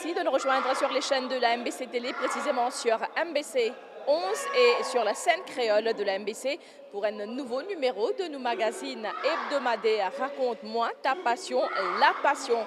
Merci de nous rejoindre sur les chaînes de la MBC Télé, précisément sur MBC 11 et sur la scène créole de la MBC pour un nouveau numéro de nos magazines hebdomadaires. Raconte-moi ta passion, la passion.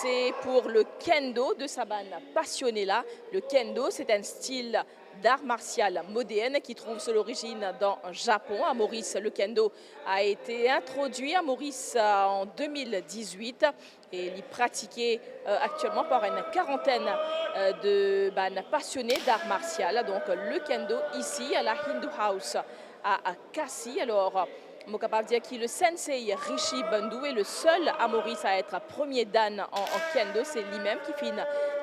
C'est pour le kendo de Saban passionné là. Le kendo, c'est un style d'art martial moderne qui trouve son origine dans le Japon. À Maurice, le kendo a été introduit à Maurice en 2018 et il est pratiqué actuellement par une quarantaine de passionnés d'art martial. Donc le kendo ici à la Hindu House à Cassis. Alors, je suis capable de dire que le sensei Rishi Bandhu est le seul à Maurice à être premier dan en kendo. C'est lui-même qui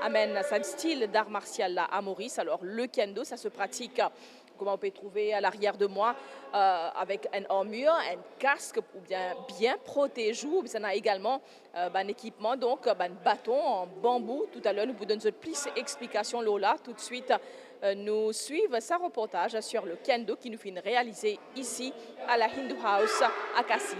amène son style d'art martial là à Maurice. Alors le kendo, ça se pratique, comme on peut trouver à l'arrière de moi, avec une armure, un casque pour bien protéger. On a également un équipement, donc un bâton en bambou. Tout à l'heure, nous vous donnons plus d'explications là. Tout de suite, nous suivons ce reportage sur le kendo qui nous fait réaliser ici à la Hindu House à Cassis.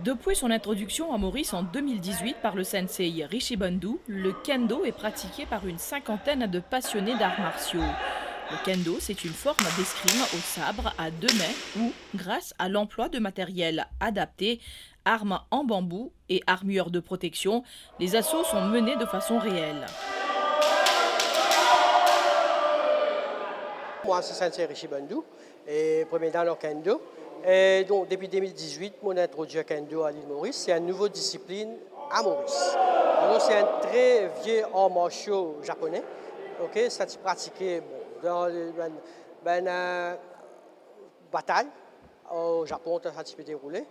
Depuis son introduction à Maurice en 2018 par le sensei Rishi Bandhu, le kendo est pratiqué par une cinquantaine de passionnés d'arts martiaux. Le kendo, c'est une forme d'escrime au sabre à deux mains où, grâce à l'emploi de matériel adapté, armes en bambou et armures de protection, les assauts sont menés de façon réelle. Moi, c'est Sensei Rishi Bandhu, et premier dan au kendo. Et donc, depuis 2018, on a introduit le kendo à l'île Maurice. C'est une nouvelle discipline à Maurice. Alors, c'est un très vieux art martial japonais. Okay? Ça s'est pratiqué dans les batailles au Japon, ça s'est déroulé.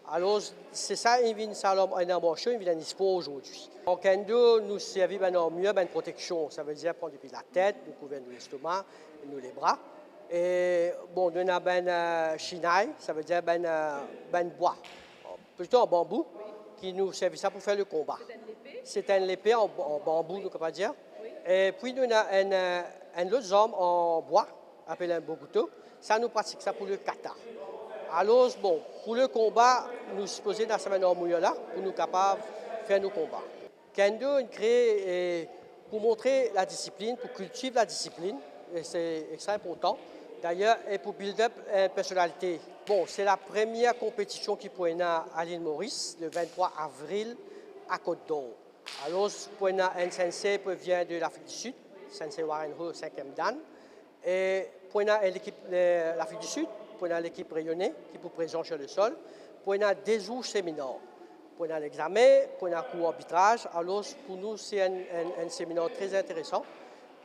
Alors, c'est ça, il vient un art martial, il vient un sport aujourd'hui. En kendo, nous servons une protection. Ça veut dire prendre depuis la tête, nous couvrir l'estomac, nous les bras. Et bon, on a ben shinai, ça veut dire ben bois, plutôt en bambou, qui nous sert ça pour faire le combat. C'est une épée en bambou, nous pouvons dire. Et puis nous avons un autre arme en bois, appelé un bokuto. Ça nous pratique ça pour le kata. Alors bon, pour le combat, nous supposons dans cette armure-là pour nous capables de faire nos combats. Kendo est créé pour montrer la discipline, pour cultiver la discipline. C'est extrêmement important. D'ailleurs, et pour build up une personnalité. Bon, c'est la première compétition qui pourrait à l'île Maurice, le 23 avril, à Côte-d'Or. Alors, un sensei vient de l'Afrique du Sud, sensei Warren Ho, 5e dan. Et pour l'équipe de l'Afrique du Sud, pour l'équipe rayonnée, qui est présente sur le sol, pour des jours séminaires. Pour l'examen, pour un cours arbitrage. Alors, pour nous, c'est un séminaire très intéressant.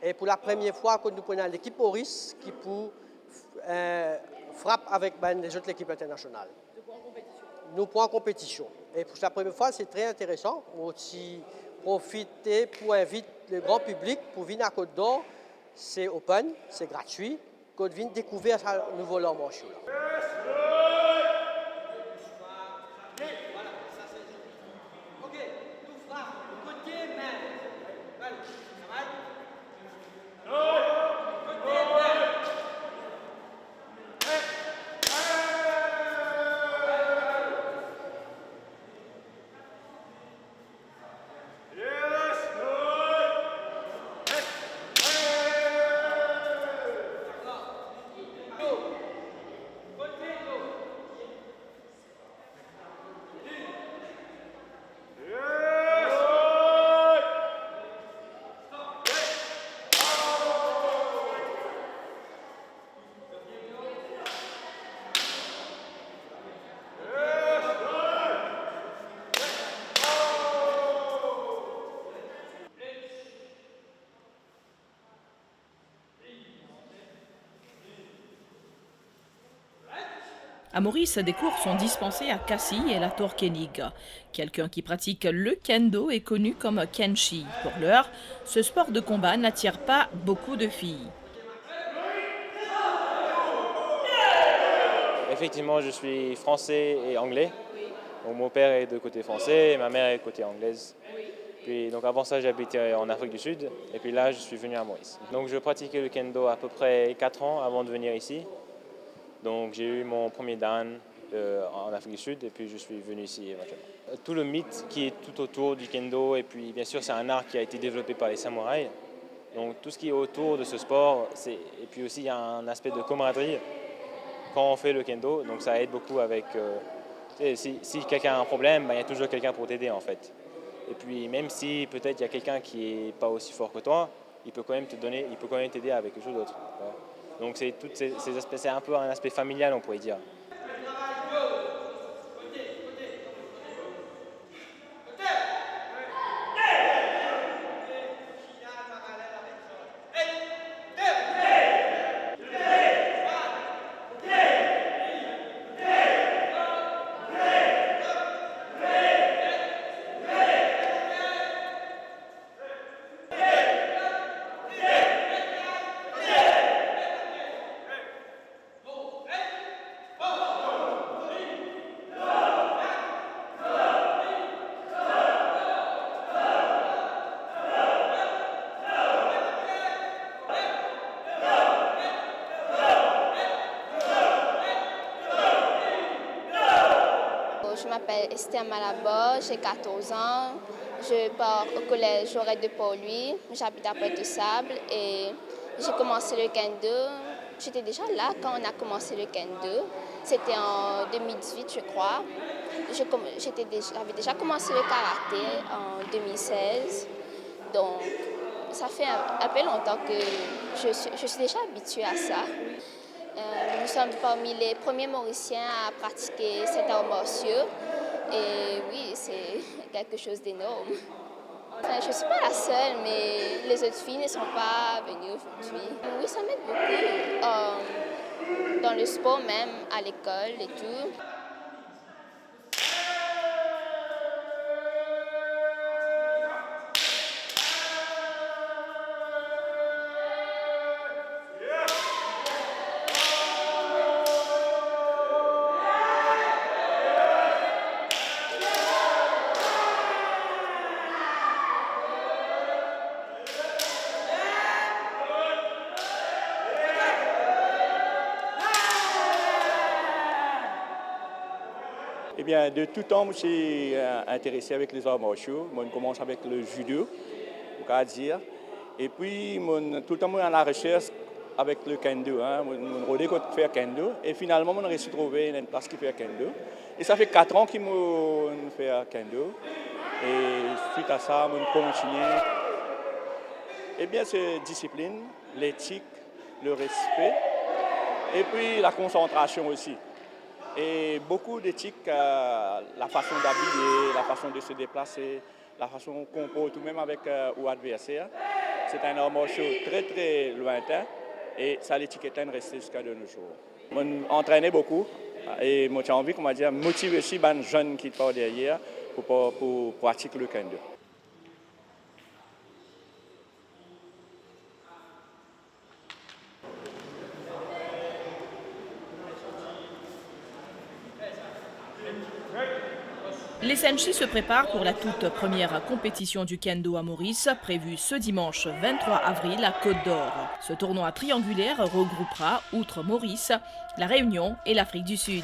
Et pour la première fois, nous prenons l'équipe Maurice qui pour frappe avec les autres équipes internationales. Nous prenons en compétition. Et pour la première fois, c'est très intéressant. On aussi profiter pour inviter le grand public pour venir à Côte-d'Or. C'est open, c'est gratuit. Côte vienne découvrir ce nouveau langue martial. À Maurice, des cours sont dispensés à Cassis et la Torkenig. Quelqu'un qui pratique le kendo est connu comme kenshi. Pour l'heure, ce sport de combat n'attire pas beaucoup de filles. Effectivement, je suis français et anglais. Donc, mon père est de côté français et ma mère est de côté anglaise. Puis, donc avant ça, j'habitais en Afrique du Sud et puis là, je suis venu à Maurice. Donc je pratiquais le kendo à peu près 4 ans avant de venir ici. Donc j'ai eu mon premier dan en Afrique du Sud et puis je suis venu ici éventuellement. Tout le mythe qui est tout autour du kendo et puis bien sûr c'est un art qui a été développé par les samouraïs. Donc tout ce qui est autour de ce sport, et puis aussi il y a un aspect de camaraderie quand on fait le kendo. Donc ça aide beaucoup avec, si quelqu'un a un problème, il y a toujours quelqu'un pour t'aider en fait. Et puis même si peut-être il y a quelqu'un qui n'est pas aussi fort que toi, il peut quand même t'aider avec quelque chose d'autre. Donc c'est tous ces aspects, c'est un peu un aspect familial on pourrait dire. Je m'appelle Esther Malaba, j'ai 14 ans. Je pars au collège Jaurès de Port-Louis. J'habite à Pointe-aux-Sables et j'ai commencé le kendo. J'étais déjà là quand on a commencé le kendo. C'était en 2018, je crois. J'avais déjà commencé le karaté en 2016. Donc, ça fait un peu longtemps que je suis déjà habituée à ça. Nous sommes parmi les premiers Mauriciens à pratiquer cet art martiaux. Et oui, c'est quelque chose d'énorme. Enfin, je ne suis pas la seule, mais les autres filles ne sont pas venues aujourd'hui. Oui, ça m'aide beaucoup dans le sport même, à l'école et tout. Eh bien, de tout temps, je suis intéressé avec les arts martiaux. Je commence avec le judo, on va dire. Et puis, tout le temps, je suis à la recherche avec le kendo. Je redécouvre faire kendo. Et finalement, je réussi à trouver une place qui fait kendo. Et ça fait 4 ans que je fais kendo. Et suite à ça, je continue. Eh bien, c'est discipline, l'éthique, le respect. Et puis, la concentration aussi. Et beaucoup d'éthique, la façon d'habiller, la façon de se déplacer, la façon qu'on peut tout même avec l'adversaire. C'est un art martial très très lointain et ça l'étiquette reste jusqu'à de nos jours. Je m'entraînais beaucoup et j'ai envie de motiver aussi les jeunes qui sont derrière pour pratiquer le kendo. Les Senshi se préparent pour la toute première compétition du kendo à Maurice, prévue ce dimanche 23 avril à Côte d'Or. Ce tournoi triangulaire regroupera, outre Maurice, la Réunion et l'Afrique du Sud.